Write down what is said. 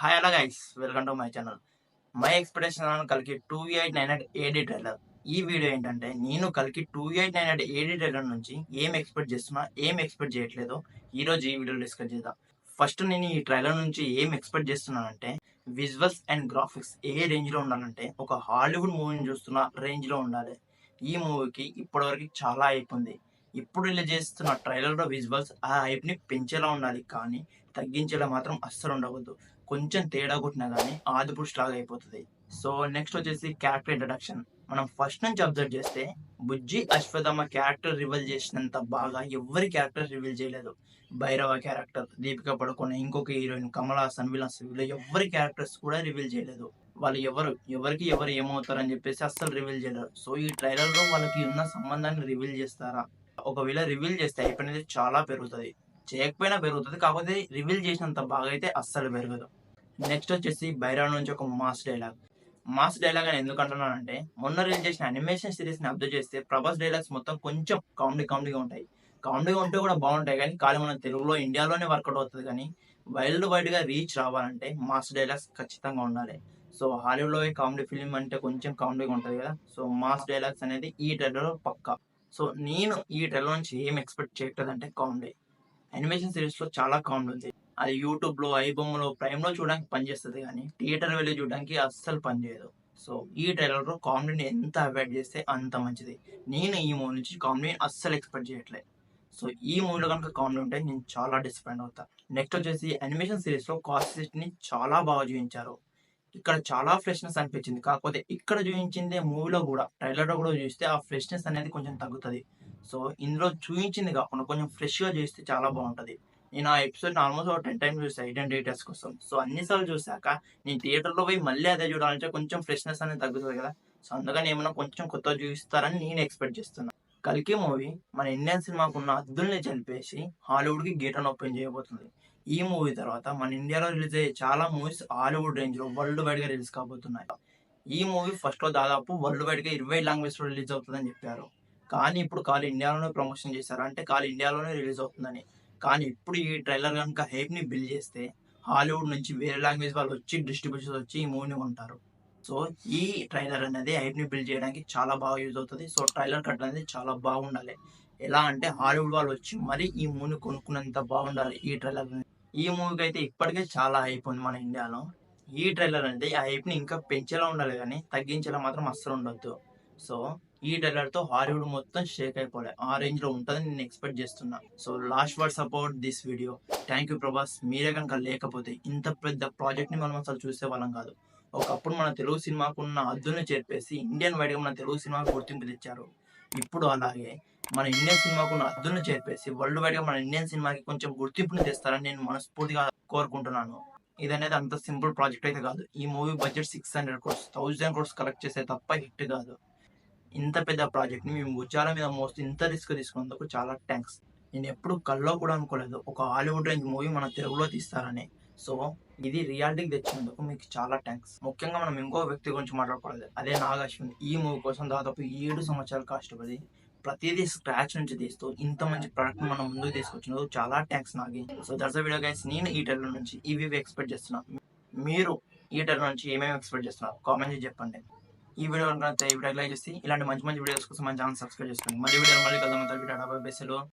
Hi hello guys, welcome to my channel. My expectation కలికి 2898 AD trailer. ఈ video ఏంటంటే నేను కలికి 2898 ఏడి ట్రైలర్ నుంచి ఏం ఎక్స్పెక్ట్ చేస్తున్నా, ఏం ఎక్స్పెక్ట్ చేయట్లేదో ఈరోజు ఈ వీడియోలో డిస్కస్ చేద్దాం. ఫస్ట్ నేను ఈ ట్రైలర్ నుంచి ఏం ఎక్స్పెక్ట్ చేస్తున్నానంటే విజువల్స్ అండ్ గ్రాఫిక్స్ ఏ రేంజ్లో ఉండాలంటే ఒక హాలీవుడ్ మూవీని చూస్తున్న రేంజ్లో ఉండాలి. ఈ మూవీకి ఇప్పటివరకు చాలా హైప్ ఉంది. ఇప్పుడు రిలీజ్ చేస్తున్న ట్రైలర్లో విజువల్స్ ఆ హైప్ని పెంచేలా ఉండాలి, కానీ తగ్గించేలా మాత్రం అస్సలు ఉండకూడదు. కొంచెం తేడా కొట్టినా కానీ ఆదిపురుష్ లాగా అయిపోతుంది. సో నెక్స్ట్ వచ్చేసి క్యారెక్టర్ ఇంట్రడక్షన్. మనం ఫస్ట్ నుంచి అబ్జర్వ్ చేస్తే బుజ్జి అశ్వథామ క్యారెక్టర్ రివీల్ చేసినంత బాగా ఎవరి క్యారెక్టర్ రివీల్ చేయలేదు. భైరవ క్యారెక్టర్, దీపికా పడుకున్న ఇంకొక హీరోయిన్ కమల్ హాసన్, వీళ్ళు ఎవరి క్యారెక్టర్స్ కూడా రివీల్ చేయలేదు. వాళ్ళు ఎవరికి ఎవరు ఏమవుతారని చెప్పేసి అస్సలు రివీల్ చేయలేరు. సో ఈ ట్రైలర్లో వాళ్ళకి ఉన్న సంబంధాన్ని రివీల్ చేస్తారా? ఒకవేళ రివీల్ చేస్తే హైప్ అనేది చాలా పెరుగుతుంది. చేయకపోయినా పెరుగుతుంది, కాకపోతే రివీల్ చేసినంత బాగా అయితే అస్సలు పెరగదు. నెక్స్ట్ వచ్చేసి బైరాన్ నుంచి ఒక మాస్ డైలాగ్ అని ఎందుకు అంటున్నానంటే, మొన్న రిలీజ్ చేసిన అనిమేషన్ సిరీస్ని అబ్జర్వ్ చేస్తే ప్రభాస్ డైలాగ్స్ మొత్తం కొంచెం కామెడీగా ఉంటాయి. కామెడీగా ఉంటే కూడా బాగుంటాయి, కానీ మన తెలుగులో ఇండియాలోనే వర్కౌట్ అవుతుంది. కానీ వరల్డ్ వైడ్గా రీచ్ రావాలంటే మాస్ డైలాగ్స్ ఖచ్చితంగా ఉండాలి. సో హాలీవుడ్లో కామెడీ ఫిలిం అంటే కొంచెం కామెడీగా ఉంటుంది కదా, సో మాస్ డైలాగ్స్ అనేది ఈ ట్రైలర్లో పక్కా. సో నేను ఈ ట్రైలర్ నుంచి ఏం ఎక్స్పెక్ట్ చేయట్లేదు అంటే కామెడీ. అనిమేషన్ సిరీస్లో చాలా కామెడీ ఉంది. అది యూట్యూబ్లో, ఐబొమ్మలో, ప్రైమ్లో చూడడానికి పనిచేస్తుంది, కానీ థియేటర్ వెళ్ళి చూడడానికి అస్సలు పనిచేయదు. సో ఈ ట్రైలర్లో కామెడీని ఎంత అవాయిడ్ చేస్తే అంత మంచిది. నేను ఈ మూవీ నుంచి కామెడీని అస్సలు ఎక్స్పెక్ట్ చేయట్లేదు. సో ఈ మూవీలో కనుక కామెడీ ఉంటే నేను చాలా డిసప్పాయింట్ అవుతాను. నెక్స్ట్ వచ్చేసి అనిమేషన్ సిరీస్లో కాస్ట్ని చాలా బాగా చూపించారు. ఇక్కడ చాలా ఫ్రెష్నెస్ అనిపించింది, కాకపోతే ఇక్కడ చూపించిందే మూవీలో కూడా, ట్రైలర్లో కూడా చూస్తే ఆ ఫ్రెష్నెస్ అనేది కొంచెం తగ్గుతుంది. సో ఇందులో చూపించింది కాకుండా కొంచెం ఫ్రెష్గా చూస్తే చాలా బాగుంటుంది. నేను ఆ ఎపిసోడ్ని ఆల్మోస్ట్ ఒక 10 టైమ్స్ చూసాను ఐడెంటిటీస్ కోసం. సో అన్నిసార్లు చూసాక నేను థియేటర్లో పోయి మళ్ళీ అదే చూడాలంటే కొంచెం ఫ్రెష్నెస్ అనేది తగ్గుతుంది కదా. సో అందుకని ఏమైనా కొంచెం కొత్తగా చూపిస్తారని నేను ఎక్స్పెక్ట్ చేస్తున్నాను. కల్కి మూవీ మన ఇండియన్ సినిమాకు ఉన్న హద్దుల్ని చంపేసి హాలీవుడ్కి గేట్ ఓపెన్ చేయబోతుంది. ఈ మూవీ తర్వాత మన ఇండియాలో రిలీజ్ అయ్యే చాలా మూవీస్ హాలీవుడ్ రేంజ్లో వరల్డ్ వైడ్గా రిలీజ్ కాబోతున్నాయి. ఈ మూవీ ఫస్ట్లో దాదాపు వరల్డ్ వైడ్గా 20 లాంగ్వేజ్లో రిలీజ్ అవుతుందని చెప్పారు. కానీ ఇప్పుడు ఖాళీ ఇండియాలోనే ప్రమోషన్ చేశారు, అంటే ఖాళీ ఇండియాలోనే రిలీజ్ అవుతుందని. కానీ ఇప్పుడు ఈ ట్రైలర్ కనుక హైప్ని బిల్డ్ చేస్తే హాలీవుడ్ నుంచి వేరే లాంగ్వేజ్ వాళ్ళు వచ్చి డిస్ట్రిబ్యూటర్స్ వచ్చి ఈ మూవీని కొంటారు. సో ఈ ట్రైలర్ అనేది హైప్ని బిల్డ్ చేయడానికి చాలా బాగా యూజ్ అవుతుంది. సో ట్రైలర్ కట్ అనేది చాలా బాగుండాలి. ఎలా అంటే హాలీవుడ్ వాళ్ళు వచ్చి మరి ఈ మూవీని కొనుక్కునేంత బాగుండాలి ఈ ట్రైలర్. ఈ మూవీకి అయితే ఇప్పటికే చాలా హైప్ ఉంది మన ఇండియాలో. ఈ ట్రైలర్ అనేది ఆ హైప్ని ఇంకా పెంచేలా ఉండాలి, కానీ తగ్గించేలా మాత్రం అస్సలు ఉండొద్దు. సో ఈ ట్రైలర్తో హాలీవుడ్ మొత్తం షేక్ అయిపోలే, ఆ రేంజ్లో ఉంటుందని నేను ఎక్స్పెక్ట్ చేస్తున్నా. So last words about this video. Thank you Prabhas. మీరే కనుక లేకపోతే ఇంత పెద్ద ప్రాజెక్ట్ని మనం అసలు చూసే వాళ్ళం కాదు. ఒకప్పుడు మన తెలుగు సినిమాకు ఉన్న హద్దుల్ని చేర్పేసి ఇండియన్ వైడ్గా మన తెలుగు సినిమాకు గుర్తింపు తెచ్చారు. ఇప్పుడు అలాగే మన ఇండియన్ సినిమాకు ఉన్న హద్దుల్ని చేర్పేసి వరల్డ్ వైడ్గా మన ఇండియన్ సినిమాకి కొంచెం గుర్తింపుని తెస్తారని నేను మనస్ఫూర్తిగా కోరుకుంటున్నాను. ఇది అనేది అంత సింపుల్ ప్రాజెక్ట్ అయితే కాదు. ఈ movie budget 600 crores, 1000 crores collect చేసే తప్ప హిట్ కాదు. ఇంత పెద్ద ప్రాజెక్ట్ని మేము భుజాల మీద మోస్తూ ఇంత రిస్క్ తీసుకున్నందుకు చాలా థ్యాంక్స్. నేను ఎప్పుడు కల్లో కూడా అనుకోలేదు ఒక హాలీవుడ్ రేంజ్ మూవీ మన తెలుగులో తీస్తారని. సో ఇది రియాలిటీకి తెచ్చినందుకు మీకు చాలా థ్యాంక్స్. ముఖ్యంగా మనం ఇంకో వ్యక్తి గురించి మాట్లాడుకోలేదు, అదే నాగ్ అశ్విన్. ఈ మూవీ కోసం దాదాపు 7 సంవత్సరాలు కష్టపడి ప్రతిదీ స్క్రాచ్ నుంచి తీస్తూ ఇంత మంచి ప్రోడక్ట్ మనం ముందుకు తీసుకొచ్చినందుకు చాలా thanks Nagi. So that's video guys. నేను ఈ ట్రైలర్ నుంచి ఇవి ఎక్స్పెక్ట్ చేస్తున్నా. మీరు ఈ ట్రైలర్ నుంచి ఏమేమి ఎక్స్పెక్ట్ చేస్తున్నారు కామెంట్ చేసి చెప్పండి. ఈ వీడియో కనుక ఈ వీడియో లైక్ చేసి ఇలాంటి మంచి వీడియోస్ కోసం మన ఛానల్ సబ్స్క్రైబ్ చేసుకోండి. మళ్ళీ కలుద్దాం.